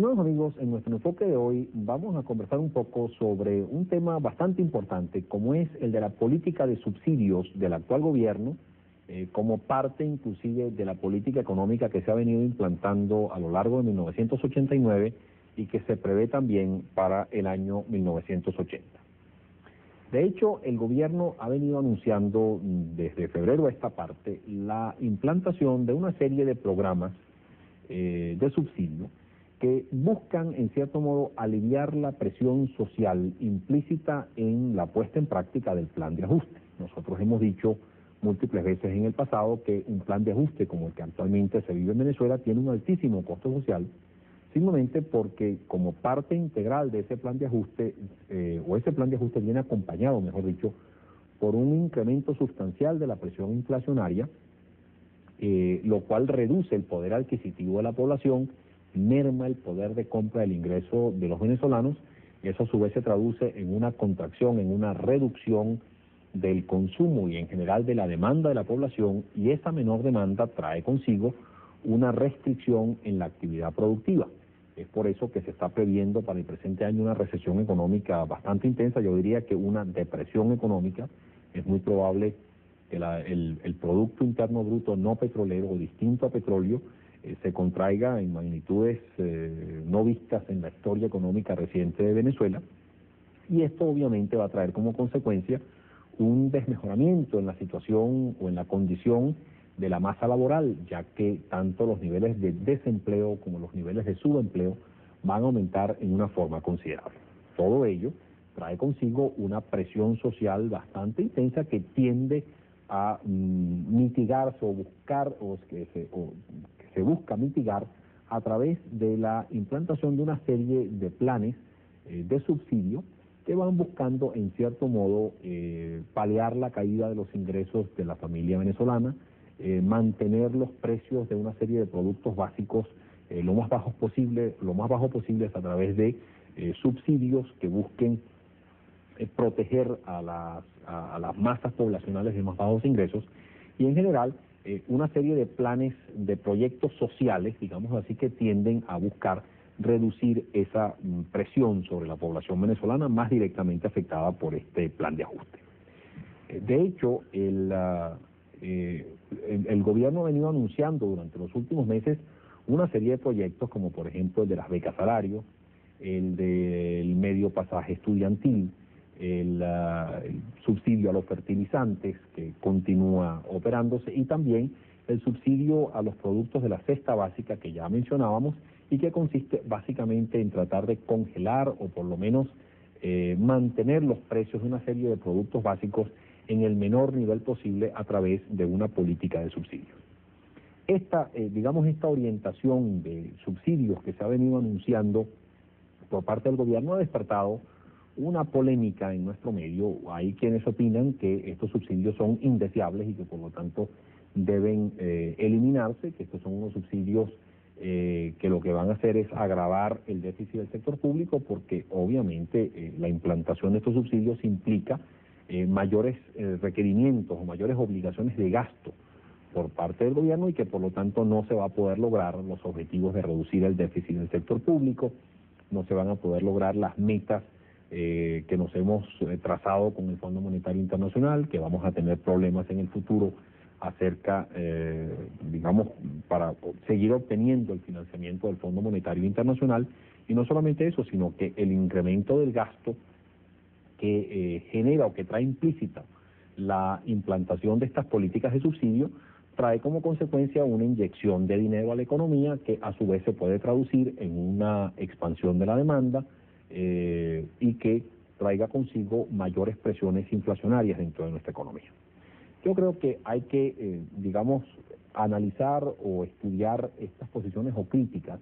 Estimados amigos, en nuestro enfoque de hoy vamos a conversar un poco sobre un tema bastante importante, como es el de la política de subsidios del actual gobierno, como parte inclusive de la política económica que se ha venido implantando a lo largo de 1989 y que se prevé también para el año 1980. De hecho, el gobierno ha venido anunciando desde febrero a esta parte la implantación de una serie de programas de subsidio que buscan, en cierto modo, aliviar la presión social implícita en la puesta en práctica del plan de ajuste. Nosotros hemos dicho múltiples veces en el pasado que un plan de ajuste como el que actualmente se vive en Venezuela tiene un altísimo costo social, simplemente porque como parte integral de ese plan de ajuste, o ese plan de ajuste viene acompañado, mejor dicho, por un incremento sustancial de la presión inflacionaria, lo cual reduce el poder adquisitivo de la población, merma el poder de compra del ingreso de los venezolanos, y eso a su vez se traduce en una contracción, en una reducción del consumo y en general de la demanda de la población, y esa menor demanda trae consigo una restricción en la actividad productiva. Es por eso que se está previendo para el presente año una recesión económica bastante intensa, yo diría que una depresión económica. Es muy probable que el Producto Interno Bruto no petrolero o distinto a petróleo se contraiga en magnitudes no vistas en la historia económica reciente de Venezuela, y esto obviamente va a traer como consecuencia un desmejoramiento en la situación o en la condición de la masa laboral, ya que tanto los niveles de desempleo como los niveles de subempleo van a aumentar en una forma considerable. Todo ello trae consigo una presión social bastante intensa que tiende a mitigarse o buscar, que se busca mitigar a través de la implantación de una serie de planes de subsidio que van buscando en cierto modo paliar la caída de los ingresos de la familia venezolana, mantener los precios de una serie de productos básicos lo más bajo posible a través de subsidios que busquen proteger a las masas poblacionales de más bajos ingresos, y en general una serie de planes de proyectos sociales, digamos así, que tienden a buscar reducir esa presión sobre la población venezolana más directamente afectada por este plan de ajuste. De hecho, el gobierno ha venido anunciando durante los últimos meses una serie de proyectos, como por ejemplo el de las becas salario, el del medio pasaje estudiantil, el subsidio a los fertilizantes que continúa operándose, y también el subsidio a los productos de la cesta básica que ya mencionábamos y que consiste básicamente en tratar de congelar o por lo menos mantener los precios de una serie de productos básicos en el menor nivel posible a través de una política de subsidios. Esta orientación de subsidios que se ha venido anunciando por parte del gobierno ha despertado una polémica en nuestro medio. Hay quienes opinan que estos subsidios son indeseables y que por lo tanto deben eliminarse, que estos son unos subsidios que lo que van a hacer es agravar el déficit del sector público, porque obviamente la implantación de estos subsidios implica mayores requerimientos o mayores obligaciones de gasto por parte del gobierno, y que por lo tanto no se va a poder lograr los objetivos de reducir el déficit del sector público, no se van a poder lograr las metas que nos hemos trazado con el Fondo Monetario Internacional, que vamos a tener problemas en el futuro acerca, para seguir obteniendo el financiamiento del Fondo Monetario Internacional. Y no solamente eso, sino que el incremento del gasto que genera o que trae implícita la implantación de estas políticas de subsidio trae como consecuencia una inyección de dinero a la economía, que a su vez se puede traducir en una expansión de la demanda y que traiga consigo mayores presiones inflacionarias dentro de nuestra economía. Yo creo que hay que, analizar o estudiar estas posiciones o críticas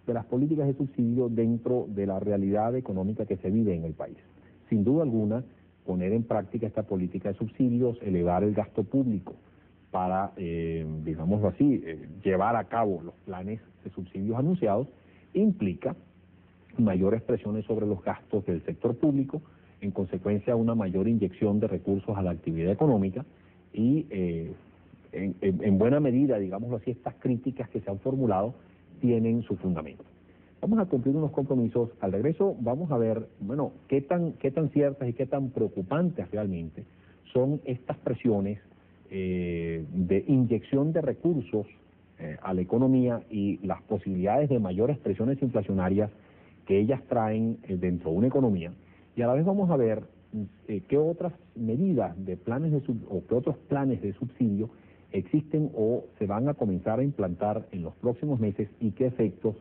de las políticas de subsidio dentro de la realidad económica que se vive en el país. Sin duda alguna, poner en práctica esta política de subsidios, elevar el gasto público para, llevar a cabo los planes de subsidios anunciados, implica mayores presiones sobre los gastos del sector público, en consecuencia una mayor inyección de recursos a la actividad económica, y en buena medida, digámoslo así, estas críticas que se han formulado tienen su fundamento. Vamos a cumplir unos compromisos. Al regreso vamos a ver, bueno, qué tan ciertas y qué tan preocupantes realmente son estas presiones de inyección de recursos a la economía y las posibilidades de mayores presiones inflacionarias que ellas traen dentro de una economía. Y a la vez vamos a ver qué otras medidas de planes o qué otros planes de subsidio existen o se van a comenzar a implantar en los próximos meses y qué efectos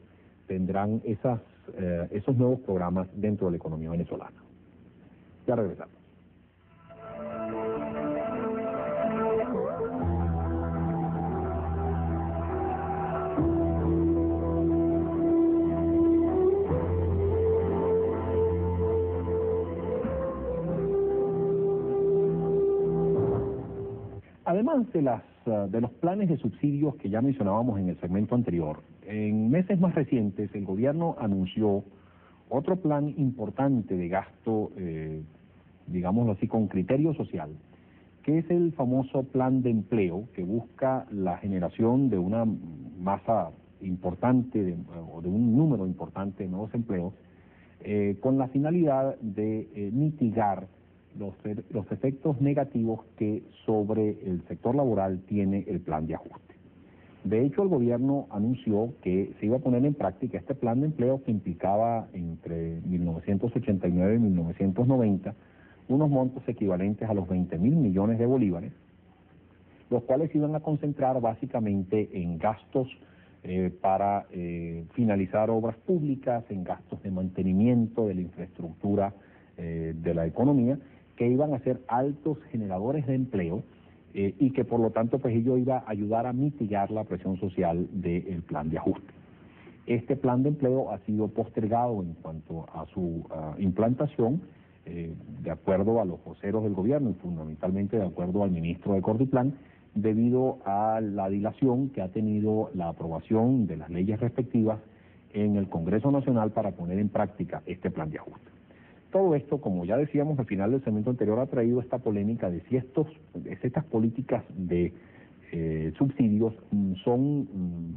tendrán esos nuevos programas dentro de la economía venezolana. Ya regresamos. Además de los planes de subsidios que ya mencionábamos en el segmento anterior, en meses más recientes el gobierno anunció otro plan importante de gasto, digámoslo así, con criterio social, que es el famoso plan de empleo que busca la generación de una masa importante o de un número importante de nuevos empleos, con la finalidad de mitigar los efectos negativos que sobre el sector laboral tiene el plan de ajuste. De hecho, el gobierno anunció que se iba a poner en práctica este plan de empleo que implicaba entre 1989 y 1990 unos montos equivalentes a los 20.000 millones de bolívares, los cuales se iban a concentrar básicamente en gastos para finalizar obras públicas, en gastos de mantenimiento de la infraestructura de la economía, que iban a ser altos generadores de empleo y que por lo tanto pues ello iba a ayudar a mitigar la presión social del plan de ajuste. Este plan de empleo ha sido postergado en cuanto a su implantación, de acuerdo a los voceros del gobierno y fundamentalmente de acuerdo al ministro de Cordiplan, debido a la dilación que ha tenido la aprobación de las leyes respectivas en el Congreso Nacional para poner en práctica este plan de ajuste. Todo esto, como ya decíamos al final del segmento anterior, ha traído esta polémica de si estas políticas de subsidios son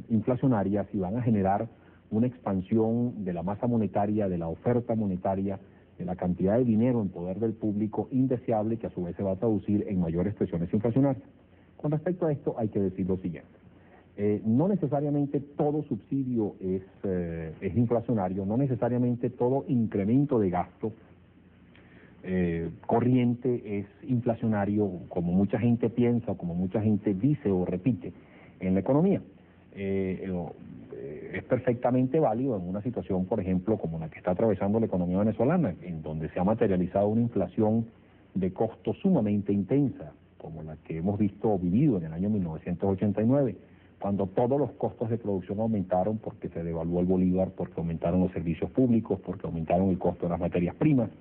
inflacionarias y van a generar una expansión de la masa monetaria, de la oferta monetaria, de la cantidad de dinero en poder del público indeseable que a su vez se va a traducir en mayores presiones inflacionarias. Con respecto a esto hay que decir lo siguiente. No necesariamente todo subsidio es inflacionario, no necesariamente todo incremento de gasto corriente es inflacionario, como mucha gente piensa, como mucha gente dice o repite en la economía. Es perfectamente válido en una situación, por ejemplo, como la que está atravesando la economía venezolana, en donde se ha materializado una inflación de costos sumamente intensa, como la que hemos visto o vivido en el año 1989, cuando todos los costos de producción aumentaron porque se devaluó el bolívar, porque aumentaron los servicios públicos, porque aumentaron el costo de las materias primas,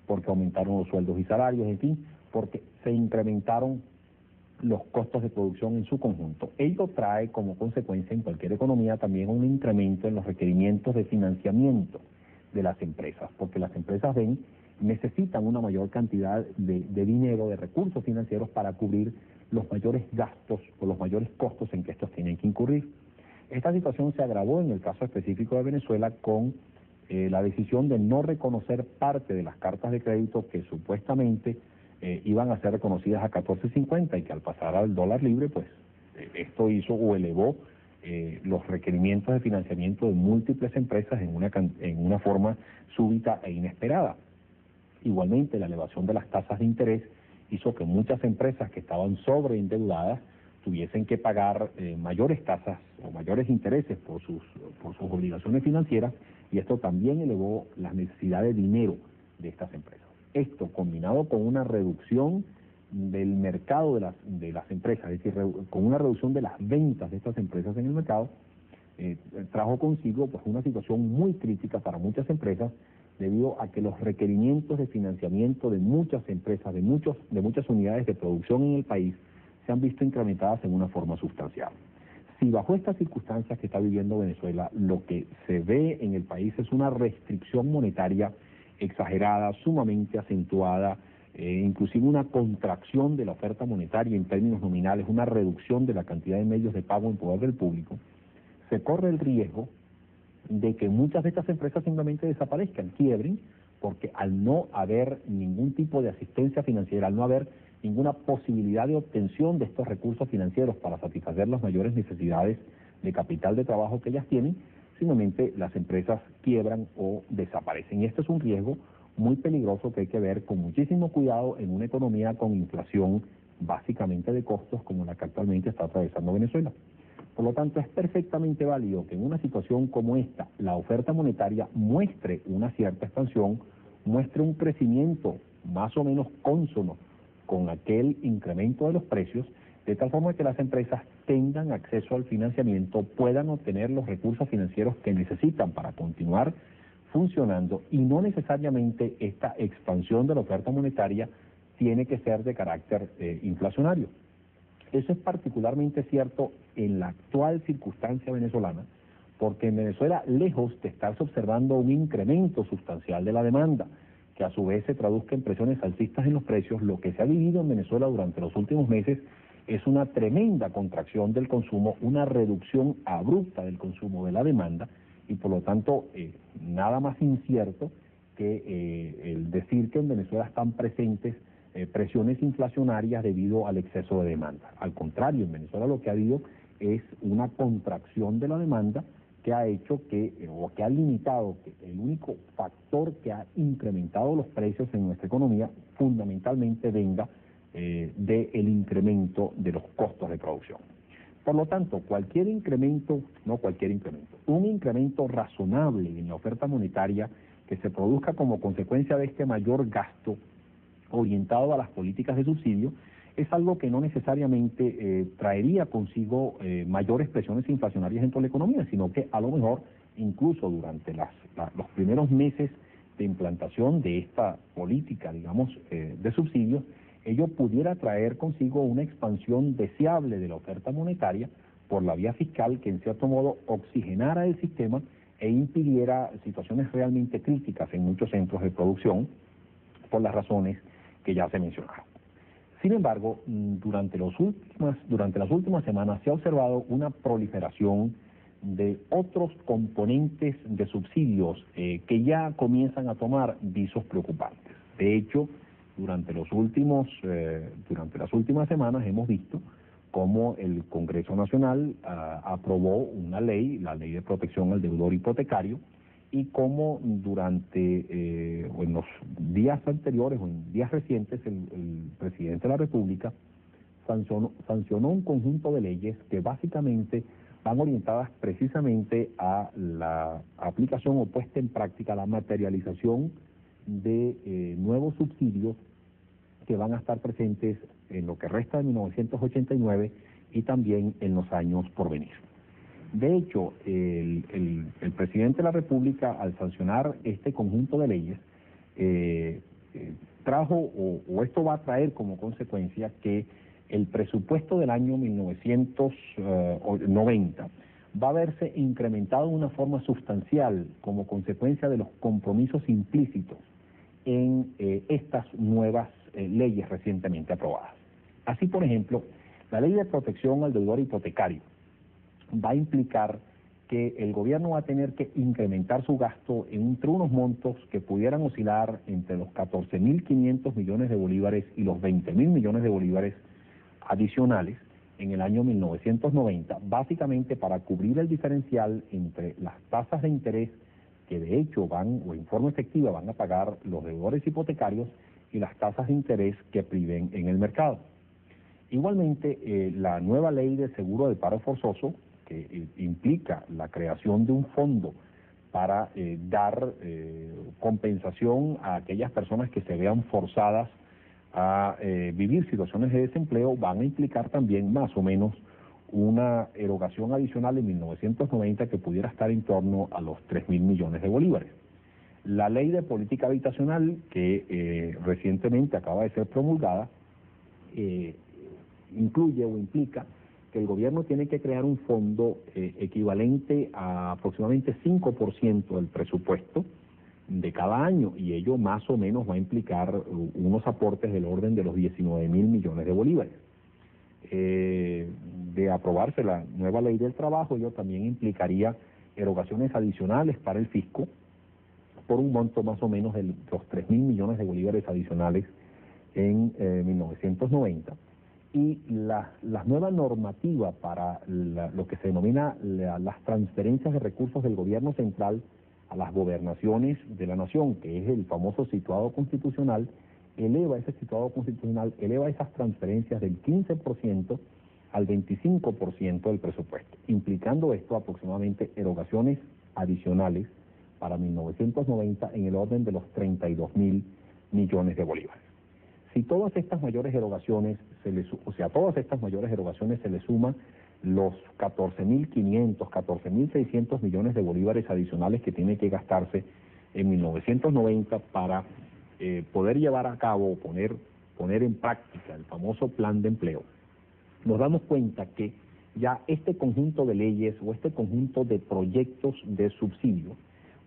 porque aumentaron los sueldos y salarios, en fin, porque se incrementaron los costos de producción en su conjunto. Ello trae como consecuencia en cualquier economía también un incremento en los requerimientos de financiamiento de las empresas, porque las empresas necesitan una mayor cantidad de dinero, de recursos financieros para cubrir los mayores gastos o los mayores costos en que estos tienen que incurrir. Esta situación se agravó en el caso específico de Venezuela con la decisión de no reconocer parte de las cartas de crédito que supuestamente iban a ser reconocidas a 14.50 y que al pasar al dólar libre, pues esto hizo o elevó los requerimientos de financiamiento de múltiples empresas en una forma súbita e inesperada. Igualmente, la elevación de las tasas de interés hizo que muchas empresas que estaban sobreendeudadas tuviesen que pagar mayores tasas o mayores intereses por sus obligaciones financieras, y esto también elevó la necesidad de dinero de estas empresas. Esto, combinado con una reducción del mercado de las empresas, es decir, con una reducción de las ventas de estas empresas en el mercado, trajo consigo pues una situación muy crítica para muchas empresas, debido a que los requerimientos de financiamiento de muchas empresas, de muchas unidades de producción en el país, se han visto incrementadas en una forma sustancial. Si bajo estas circunstancias que está viviendo Venezuela, lo que se ve en el país es una restricción monetaria exagerada, sumamente acentuada, inclusive una contracción de la oferta monetaria en términos nominales, una reducción de la cantidad de medios de pago en poder del público, se corre el riesgo de que muchas de estas empresas simplemente desaparezcan, quiebren, porque al no haber ningún tipo de asistencia financiera, al no haber ninguna posibilidad de obtención de estos recursos financieros para satisfacer las mayores necesidades de capital de trabajo que ellas tienen, simplemente las empresas quiebran o desaparecen. Y este es un riesgo muy peligroso que hay que ver con muchísimo cuidado en una economía con inflación básicamente de costos como la que actualmente está atravesando Venezuela. Por lo tanto, es perfectamente válido que en una situación como esta la oferta monetaria muestre una cierta expansión, muestre un crecimiento más o menos cónsono con aquel incremento de los precios, de tal forma que las empresas tengan acceso al financiamiento, puedan obtener los recursos financieros que necesitan para continuar funcionando, y no necesariamente esta expansión de la oferta monetaria tiene que ser de carácter inflacionario. Eso es particularmente cierto en la actual circunstancia venezolana, porque en Venezuela, lejos de estarse observando un incremento sustancial de la demanda, que a su vez se traduzca en presiones alcistas en los precios, lo que se ha vivido en Venezuela durante los últimos meses es una tremenda contracción del consumo, una reducción abrupta del consumo de la demanda, y por lo tanto nada más incierto que el decir que en Venezuela están presentes presiones inflacionarias debido al exceso de demanda. Al contrario, en Venezuela lo que ha habido es una contracción de la demanda que ha hecho que, o que ha limitado, que el único factor que ha incrementado los precios en nuestra economía fundamentalmente venga del incremento de los costos de producción. Por lo tanto, cualquier incremento, no cualquier incremento, un incremento razonable en la oferta monetaria que se produzca como consecuencia de este mayor gasto orientado a las políticas de subsidio, es algo que no necesariamente traería consigo mayores presiones inflacionarias en toda la economía, sino que a lo mejor incluso durante los primeros meses de implantación de esta política, digamos, de subsidios, ello pudiera traer consigo una expansión deseable de la oferta monetaria por la vía fiscal que en cierto modo oxigenara el sistema e impidiera situaciones realmente críticas en muchos centros de producción por las razones que ya se mencionaron. Sin embargo, durante las últimas semanas se ha observado una proliferación de otros componentes de subsidios que ya comienzan a tomar visos preocupantes. De hecho, durante las últimas semanas hemos visto cómo el Congreso Nacional aprobó una ley, la Ley de Protección al Deudor Hipotecario, y cómo o en los días anteriores o en días recientes el presidente de la República sancionó un conjunto de leyes que básicamente van orientadas precisamente a la aplicación o puesta en práctica, la materialización de nuevos subsidios que van a estar presentes en lo que resta de 1989 y también en los años por venir. De hecho, el presidente de la República, al sancionar este conjunto de leyes, trajo, o esto va a traer como consecuencia que el presupuesto del año 1990 va a verse incrementado de una forma sustancial como consecuencia de los compromisos implícitos en estas nuevas leyes recientemente aprobadas. Así, por ejemplo, la Ley de Protección al Deudor Hipotecario va a implicar que el gobierno va a tener que incrementar su gasto entre unos montos que pudieran oscilar entre los 14.500 millones de bolívares y los 20.000 millones de bolívares adicionales en el año 1990, básicamente para cubrir el diferencial entre las tasas de interés que de hecho van, o en forma efectiva van a pagar los deudores hipotecarios, y las tasas de interés que priven en el mercado. Igualmente, la nueva ley de seguro de paro forzoso, que implica la creación de un fondo para dar compensación a aquellas personas que se vean forzadas a vivir situaciones de desempleo, van a implicar también más o menos una erogación adicional en 1990 que pudiera estar en torno a los 3.000 millones de bolívares. La ley de política habitacional, que recientemente acaba de ser promulgada, incluye o implica que el gobierno tiene que crear un fondo equivalente a aproximadamente 5% del presupuesto de cada año, y ello más o menos va a implicar unos aportes del orden de los 19.000 millones de bolívares. De aprobarse la nueva ley del trabajo, ello también implicaría erogaciones adicionales para el fisco por un monto más o menos de los 3.000 millones de bolívares adicionales en 1990. Y la nueva normativa para lo que se denomina las transferencias de recursos del gobierno central a las gobernaciones de la nación, que es el famoso situado constitucional, eleva esas transferencias del 15% al 25% del presupuesto, implicando esto aproximadamente erogaciones adicionales para 1990 en el orden de los 32.000 millones de bolívares. Si todas estas mayores erogaciones se le suman los 14.500, 14.600 millones de bolívares adicionales que tiene que gastarse en 1990 para poder llevar a cabo o poner en práctica el famoso plan de empleo, nos damos cuenta que ya este conjunto de leyes o este conjunto de proyectos de subsidio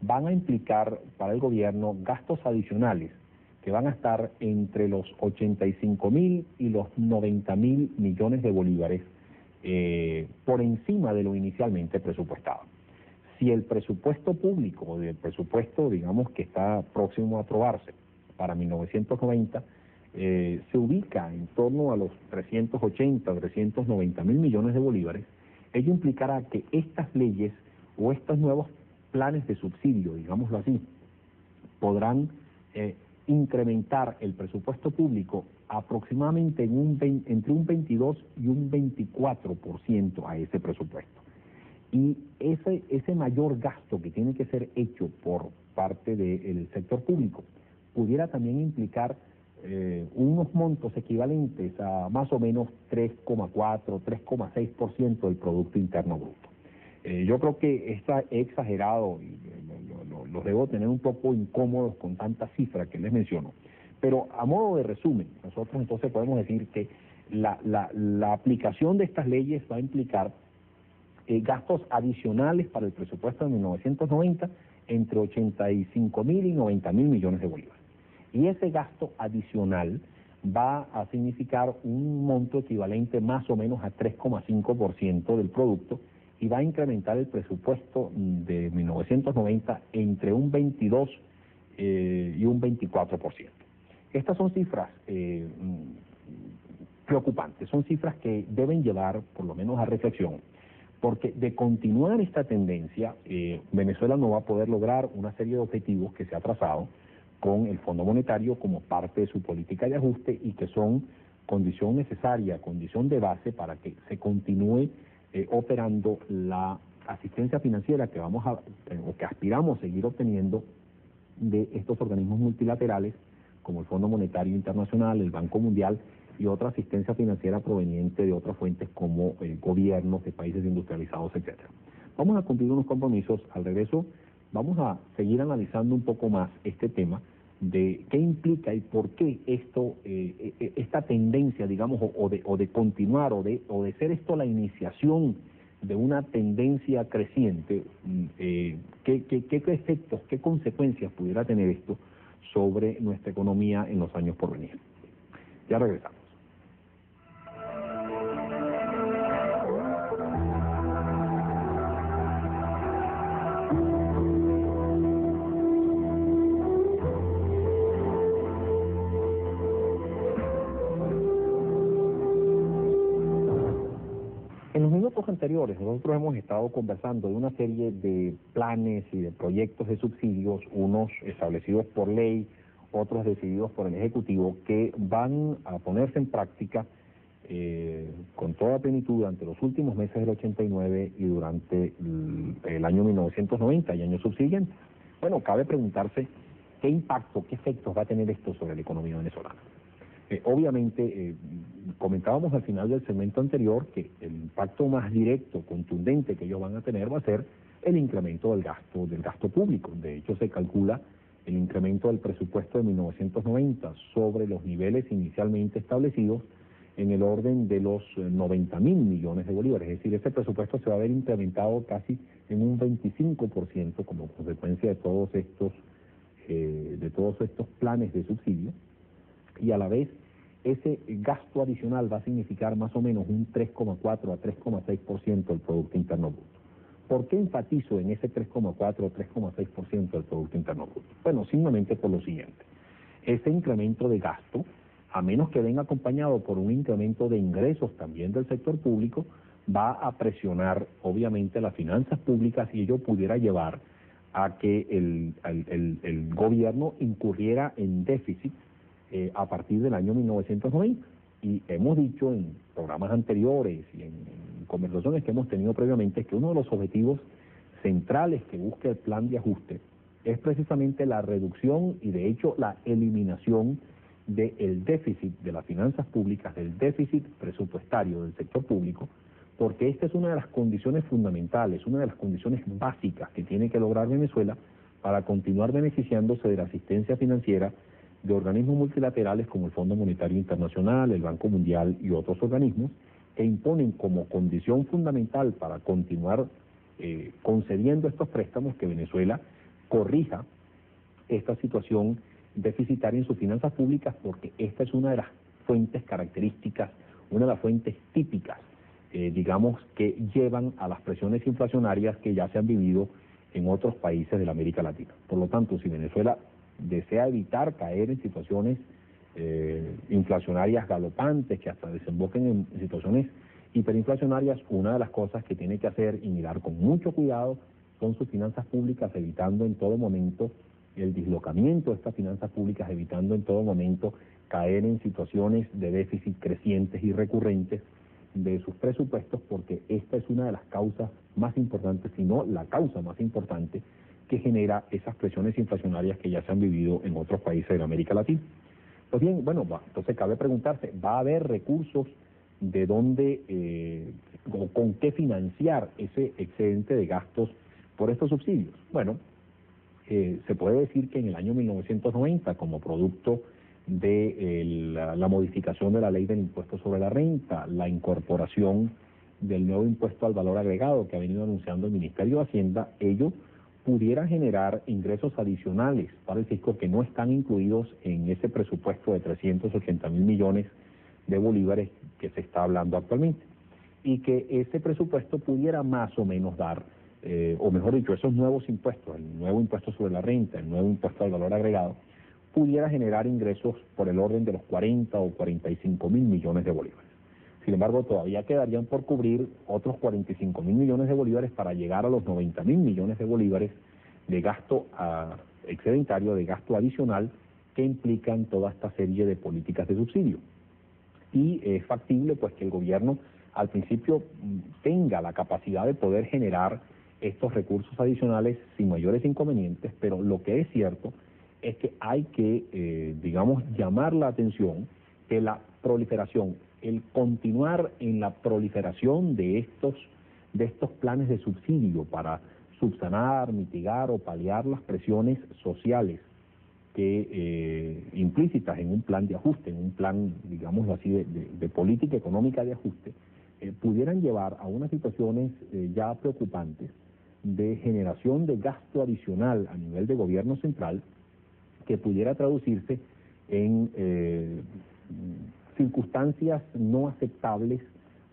van a implicar para el gobierno gastos adicionales que van a estar entre los 85.000 y los 90.000 millones de bolívares por encima de lo inicialmente presupuestado. Si el presupuesto público o el presupuesto, digamos, que está próximo a aprobarse para 1990, se ubica en torno a los 380 o 390.000 millones de bolívares, ello implicará que estas leyes o estos nuevos planes de subsidio, digámoslo así, podrán incrementar el presupuesto público aproximadamente entre un 22 y un 24% a ese presupuesto. Y ese mayor gasto que tiene que ser hecho por parte del sector público pudiera también implicar unos montos equivalentes a más o menos 3,4, 3,6% del Producto Interno Bruto. Yo creo que he exagerado y los debo tener un poco incómodos con tantas cifras que les menciono, pero a modo de resumen, nosotros entonces podemos decir que la aplicación de estas leyes va a implicar gastos adicionales para el presupuesto de 1990 entre 85.000 y 90.000 millones de bolívares. Y ese gasto adicional va a significar un monto equivalente más o menos a 3,5% del producto y va a incrementar el presupuesto de 1990 entre un 22 y un 24%. Estas son cifras preocupantes, son cifras que deben llevar por lo menos a reflexión, porque de continuar esta tendencia, Venezuela no va a poder lograr una serie de objetivos que se ha trazado con el Fondo Monetario como parte de su política de ajuste y que son condición necesaria, condición de base para que se continúe operando la asistencia financiera que que aspiramos a seguir obteniendo de estos organismos multilaterales como el Fondo Monetario Internacional, el Banco Mundial y otra asistencia financiera proveniente de otras fuentes como gobiernos de países industrializados, etcétera. Vamos a cumplir unos compromisos. Al regreso vamos a seguir analizando un poco más este tema de qué implica y por qué esta tendencia, digamos, o de continuar o de ser la iniciación de una tendencia creciente, qué efectos, qué consecuencias pudiera tener esto sobre nuestra economía en los años por venir. Ya regresamos. En los minutos anteriores nosotros hemos estado conversando de una serie de planes y de proyectos de subsidios, unos establecidos por ley, otros decididos por el Ejecutivo, que van a ponerse en práctica con toda plenitud durante los últimos meses del 89 y durante el año 1990 y años subsiguientes. Bueno, cabe preguntarse qué impacto, qué efectos va a tener esto sobre la economía venezolana. Obviamente, comentábamos al final del segmento anterior que el impacto más directo, contundente que ellos van a tener va a ser el incremento del gasto público. De hecho, se calcula el incremento del presupuesto de 1990 sobre los niveles inicialmente establecidos en el orden de los 90.000 millones de bolívares. Es decir, ese presupuesto se va a ver incrementado casi en un 25% como consecuencia de todos estos planes de subsidio. Y a la vez ese gasto adicional va a significar más o menos un 3,4 a 3,6% del Producto Interno Bruto. ¿Por qué enfatizo en ese 3,4 o 3,6% del Producto Interno Bruto? Bueno, simplemente por lo siguiente. Ese incremento de gasto, a menos que venga acompañado por un incremento de ingresos también del sector público, va a presionar obviamente las finanzas públicas y ello pudiera llevar a que el gobierno incurriera en déficit a partir del año 1990. Y hemos dicho en programas anteriores y en conversaciones que hemos tenido previamente que uno de los objetivos centrales que busca el plan de ajuste es precisamente la reducción y de hecho la eliminación del déficit de las finanzas públicas, del déficit presupuestario del sector público, porque esta es una de las condiciones fundamentales, una de las condiciones básicas que tiene que lograr Venezuela para continuar beneficiándose de la asistencia financiera de organismos multilaterales como el Fondo Monetario Internacional, el Banco Mundial y otros organismos que imponen como condición fundamental para continuar concediendo estos préstamos que Venezuela corrija esta situación deficitaria en sus finanzas públicas, porque esta es una de las fuentes características, una de las fuentes típicas, digamos, que llevan a las presiones inflacionarias que ya se han vivido en otros países de la América Latina. Por lo tanto, si Venezuela desea evitar caer en situaciones inflacionarias galopantes que hasta desemboquen en situaciones hiperinflacionarias, una de las cosas que tiene que hacer y mirar con mucho cuidado son sus finanzas públicas, evitando en todo momento el dislocamiento de estas finanzas públicas, evitando en todo momento caer en situaciones de déficit crecientes y recurrentes de sus presupuestos, porque esta es una de las causas más importantes, si no la causa más importante, que genera esas presiones inflacionarias que ya se han vivido en otros países de la América Latina. Pues bien, bueno, entonces cabe preguntarse, ¿va a haber recursos de dónde o con qué financiar ese excedente de gastos por estos subsidios? Bueno, se puede decir que en el año 1990, como producto de la modificación de la ley del impuesto sobre la renta, la incorporación del nuevo impuesto al valor agregado que ha venido anunciando el Ministerio de Hacienda, ello pudiera generar ingresos adicionales para el fisco que no están incluidos en ese presupuesto de 380.000 millones de bolívares que se está hablando actualmente, y que ese presupuesto pudiera más o menos dar, o mejor dicho, esos nuevos impuestos, el nuevo impuesto sobre la renta, el nuevo impuesto al valor agregado, pudiera generar ingresos por el orden de los 40 o 45.000 millones de bolívares. Sin embargo, todavía quedarían por cubrir otros 45.000 millones de bolívares para llegar a los 90.000 millones de bolívares de gasto excedentario, de gasto adicional, que implican toda esta serie de políticas de subsidio. Y es factible pues que el gobierno al principio tenga la capacidad de poder generar estos recursos adicionales sin mayores inconvenientes, pero lo que es cierto es que hay que, digamos, llamar la atención que la proliferación, el continuar en la proliferación de estos planes de subsidio para subsanar, mitigar o paliar las presiones sociales que implícitas en un plan de ajuste, en un plan, digámoslo así, de política económica de ajuste, pudieran llevar a unas situaciones ya preocupantes de generación de gasto adicional a nivel de gobierno central, que pudiera traducirse en circunstancias no aceptables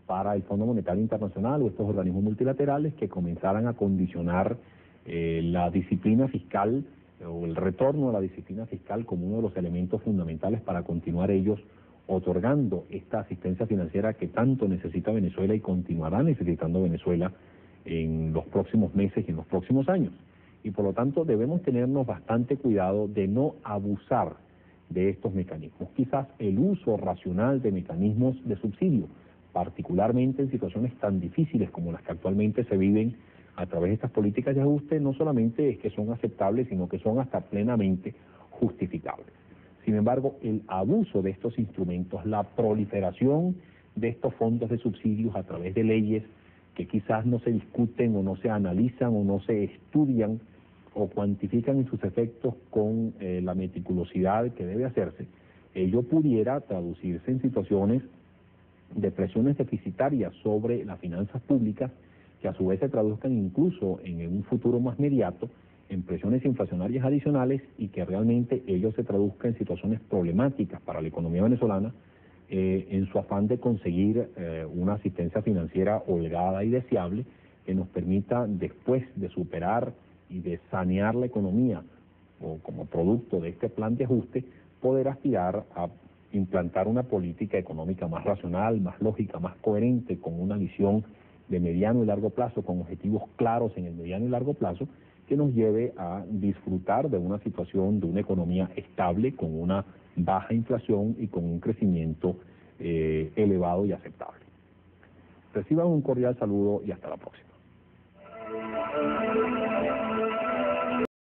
para el Fondo Monetario Internacional o estos organismos multilaterales, que comenzaran a condicionar la disciplina fiscal o el retorno a la disciplina fiscal como uno de los elementos fundamentales para continuar ellos otorgando esta asistencia financiera que tanto necesita Venezuela y continuará necesitando Venezuela en los próximos meses y en los próximos años. Y por lo tanto debemos tenernos bastante cuidado de no abusar de estos mecanismos. Quizás el uso racional de mecanismos de subsidio, particularmente en situaciones tan difíciles como las que actualmente se viven a través de estas políticas de ajuste, no solamente es que son aceptables, sino que son hasta plenamente justificables. Sin embargo, el abuso de estos instrumentos, la proliferación de estos fondos de subsidios a través de leyes que quizás no se discuten o no se analizan o no se estudian o cuantifican en sus efectos con la meticulosidad que debe hacerse, ello pudiera traducirse en situaciones de presiones deficitarias sobre las finanzas públicas, que a su vez se traduzcan incluso en un futuro más inmediato en presiones inflacionarias adicionales y que realmente ello se traduzca en situaciones problemáticas para la economía venezolana en su afán de conseguir una asistencia financiera holgada y deseable, que nos permita, después de superar y de sanear la economía, o como producto de este plan de ajuste, poder aspirar a implantar una política económica más racional, más lógica, más coherente, con una visión de mediano y largo plazo, con objetivos claros en el mediano y largo plazo, que nos lleve a disfrutar de una situación de una economía estable, con una baja inflación y con un crecimiento elevado y aceptable. Reciban un cordial saludo y hasta la próxima.